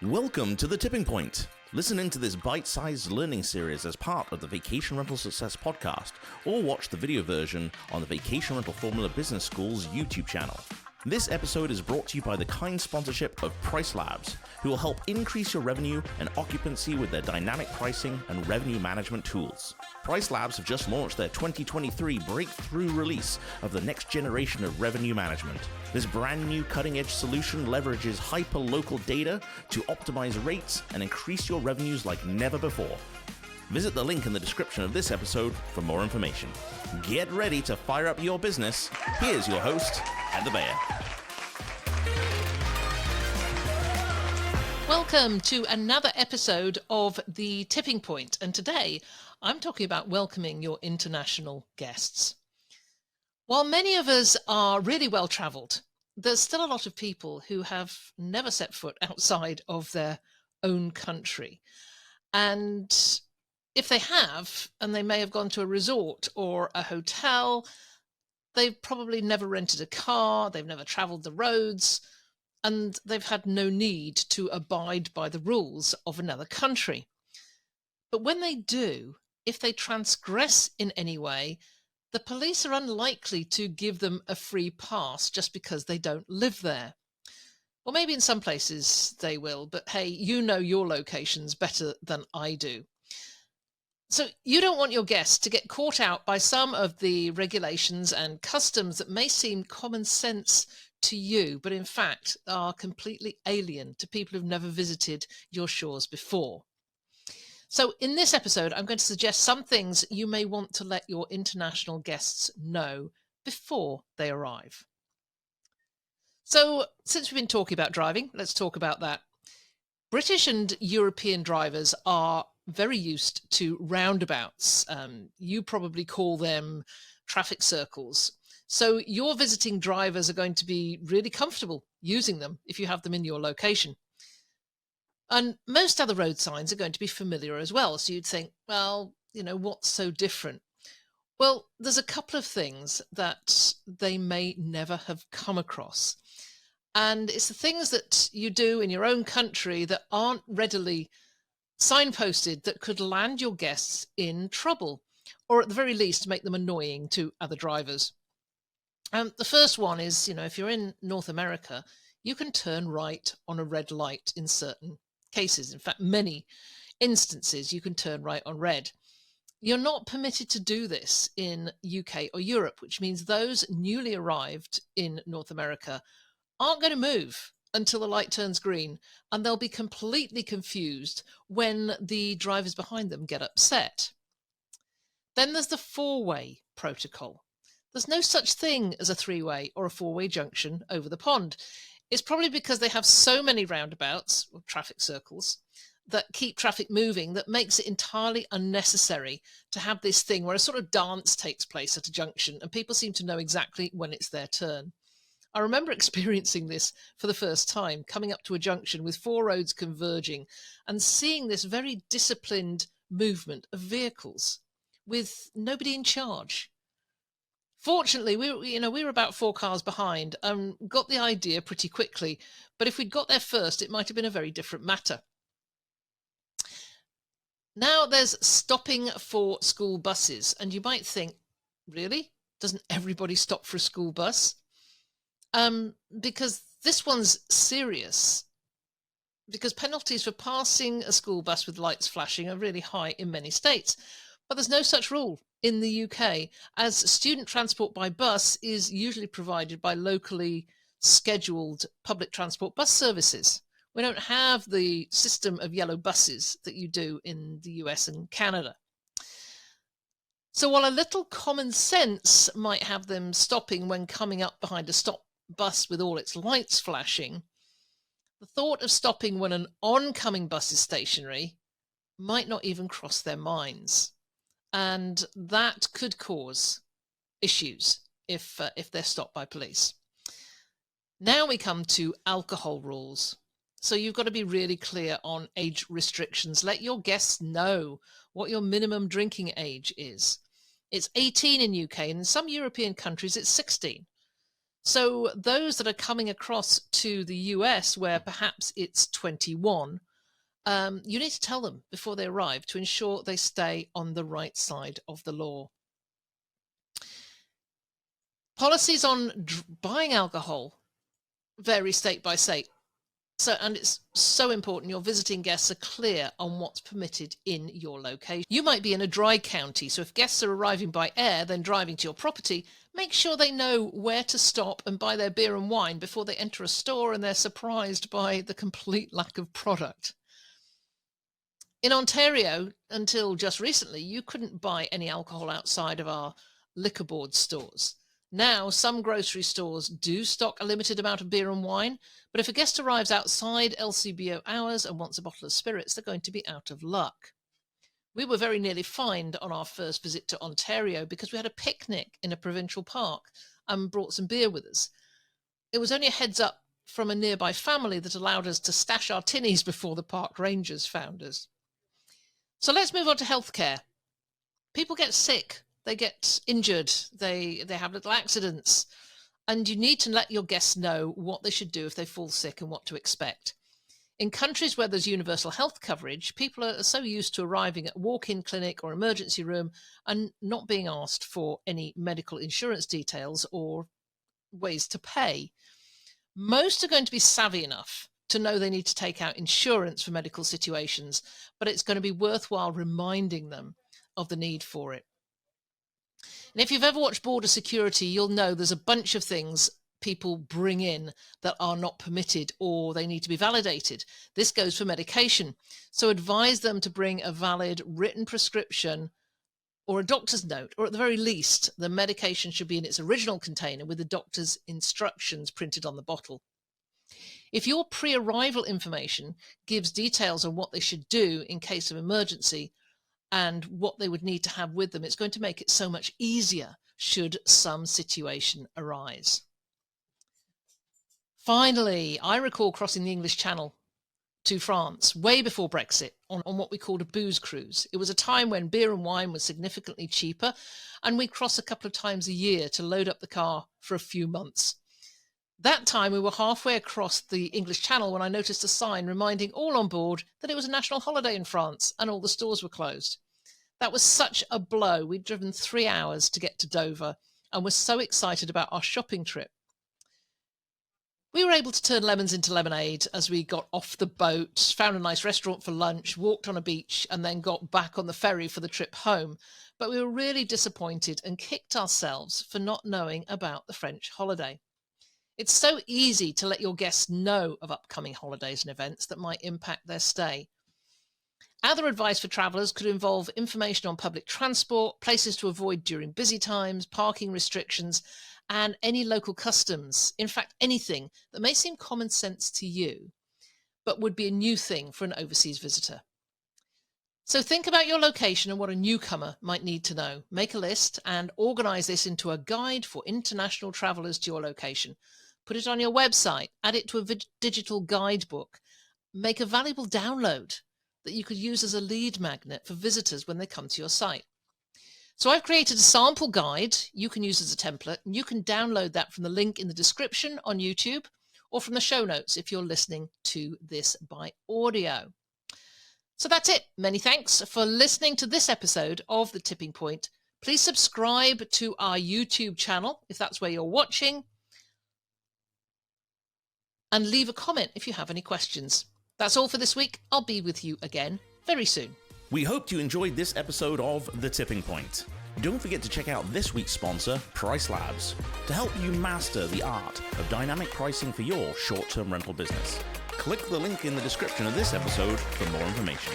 Welcome to The Tipping Point. Listen into this bite-sized learning series as part of the Vacation Rental Success podcast, or watch the video version on the Vacation Rental Formula Business School's YouTube channel. This episode is brought to you by the kind sponsorship of Price Labs, who will help increase your revenue and occupancy with their dynamic pricing and revenue management tools. Price Labs have just launched their 2023 breakthrough release of the next generation of revenue management. This brand new cutting-edge solution leverages hyper-local data to optimize rates and increase your revenues like never before. Visit the link in the description of this episode for more information. Get ready to fire up your business. Here's your host, Ed the Bear. Welcome to another episode of The Tipping Point, and today I'm talking about welcoming your international guests. While many of us are really well travelled, there's still a lot of people who have never set foot outside of their own country. And if they have, and they may have gone to a resort or a hotel, they've probably never rented a car, they've never travelled the roads, and they've had no need to abide by the rules of another country. But when they do, if they transgress in any way, the police are unlikely to give them a free pass just because they don't live there. Or maybe in some places they will, but hey, you know your locations better than I do. So you don't want your guests to get caught out by some of the regulations and customs that may seem common sense to you, but in fact are completely alien to people who've never visited your shores before. So in this episode, I'm going to suggest some things you may want to let your international guests know before they arrive. So since we've been talking about driving, let's talk about that. British and European drivers are very used to roundabouts. You probably call them traffic circles. So your visiting drivers are going to be really comfortable using them if you have them in your location. And most other road signs are going to be familiar as well. So you'd think, well, what's so different? Well, there's a couple of things that they may never have come across. And it's the things that you do in your own country that aren't readily signposted that could land your guests in trouble, or at the very least make them annoying to other drivers. The first one is, if you're in North America, you can turn right on a red light in certain cases. In fact, many instances you can turn right on red. You're not permitted to do this in UK or Europe, which means those newly arrived in North America aren't going to move until the light turns green, and they'll be completely confused when the drivers behind them get upset. Then there's the four-way protocol. There's no such thing as a three-way or a four-way junction over the pond. It's probably because they have so many roundabouts, or traffic circles, that keep traffic moving that makes it entirely unnecessary to have this thing where a sort of dance takes place at a junction and people seem to know exactly when it's their turn. I remember experiencing this for the first time, coming up to a junction with four roads converging and seeing this very disciplined movement of vehicles with nobody in charge. Fortunately, we were about 4 cars behind and got the idea pretty quickly. But if we'd got there first, it might have been a very different matter. Now there's stopping for school buses. And you might think, really? Doesn't everybody stop for a school bus? Because this one's serious. Because penalties for passing a school bus with lights flashing are really high in many states. But there's no such rule in the UK, as student transport by bus is usually provided by locally scheduled public transport bus services. We don't have the system of yellow buses that you do in the US and Canada. So while a little common sense might have them stopping when coming up behind a stop bus with all its lights flashing, the thought of stopping when an oncoming bus is stationary might not even cross their minds. And that could cause issues if they're stopped by police. Now we come to alcohol rules. So you've got to be really clear on age restrictions. Let your guests know what your minimum drinking age is. It's 18 in UK, and in some European countries it's 16. So those that are coming across to the US where perhaps it's 21, you need to tell them before they arrive to ensure they stay on the right side of the law. Policies on buying alcohol vary state by state. And it's so important your visiting guests are clear on what's permitted in your location. You might be in a dry county, so if guests are arriving by air, then driving to your property, make sure they know where to stop and buy their beer and wine before they enter a store and they're surprised by the complete lack of product. In Ontario, until just recently, you couldn't buy any alcohol outside of our liquor board stores. Now, some grocery stores do stock a limited amount of beer and wine, but if a guest arrives outside LCBO hours and wants a bottle of spirits, they're going to be out of luck. We were very nearly fined on our first visit to Ontario because we had a picnic in a provincial park and brought some beer with us. It was only a heads up from a nearby family that allowed us to stash our tinnies before the park rangers found us. So let's move on to healthcare. People get sick. They get injured, they have little accidents, and you need to let your guests know what they should do if they fall sick and what to expect. In countries where there's universal health coverage, people are so used to arriving at a walk-in clinic or emergency room and not being asked for any medical insurance details or ways to pay. Most are going to be savvy enough to know they need to take out insurance for medical situations, but it's going to be worthwhile reminding them of the need for it. And if you've ever watched Border Security, you'll know there's a bunch of things people bring in that are not permitted or they need to be validated. This goes for medication. So advise them to bring a valid written prescription or a doctor's note, or at the very least, the medication should be in its original container with the doctor's instructions printed on the bottle. If your pre-arrival information gives details on what they should do in case of emergency, and what they would need to have with them, it's going to make it so much easier should some situation arise. Finally, I recall crossing the English Channel to France way before Brexit on what we called a booze cruise. It was a time when beer and wine was significantly cheaper, and we'd cross a couple of times a year to load up the car for a few months. That time we were halfway across the English Channel when I noticed a sign reminding all on board that it was a national holiday in France and all the stores were closed. That was such a blow. We'd driven 3 hours to get to Dover and were so excited about our shopping trip. We were able to turn lemons into lemonade as we got off the boat, found a nice restaurant for lunch, walked on a beach, and then got back on the ferry for the trip home. But we were really disappointed and kicked ourselves for not knowing about the French holiday. It's so easy to let your guests know of upcoming holidays and events that might impact their stay. Other advice for travellers could involve information on public transport, places to avoid during busy times, parking restrictions, and any local customs. In fact, anything that may seem common sense to you, but would be a new thing for an overseas visitor. So think about your location and what a newcomer might need to know. Make a list and organise this into a guide for international travellers to your location. Put it on your website, add it to a digital guidebook, make a valuable download that you could use as a lead magnet for visitors when they come to your site. So I've created a sample guide you can use as a template, and you can download that from the link in the description on YouTube or from the show notes if you're listening to this by audio. So that's it. Many thanks for listening to this episode of The Tipping Point. Please subscribe to our YouTube channel if that's where you're watching, and leave a comment if you have any questions. That's all for this week. I'll be with you again very soon. We hope you enjoyed this episode of The Tipping Point. Don't forget to check out this week's sponsor, Price Labs, to help you master the art of dynamic pricing for your short-term rental business. Click the link in the description of this episode for more information.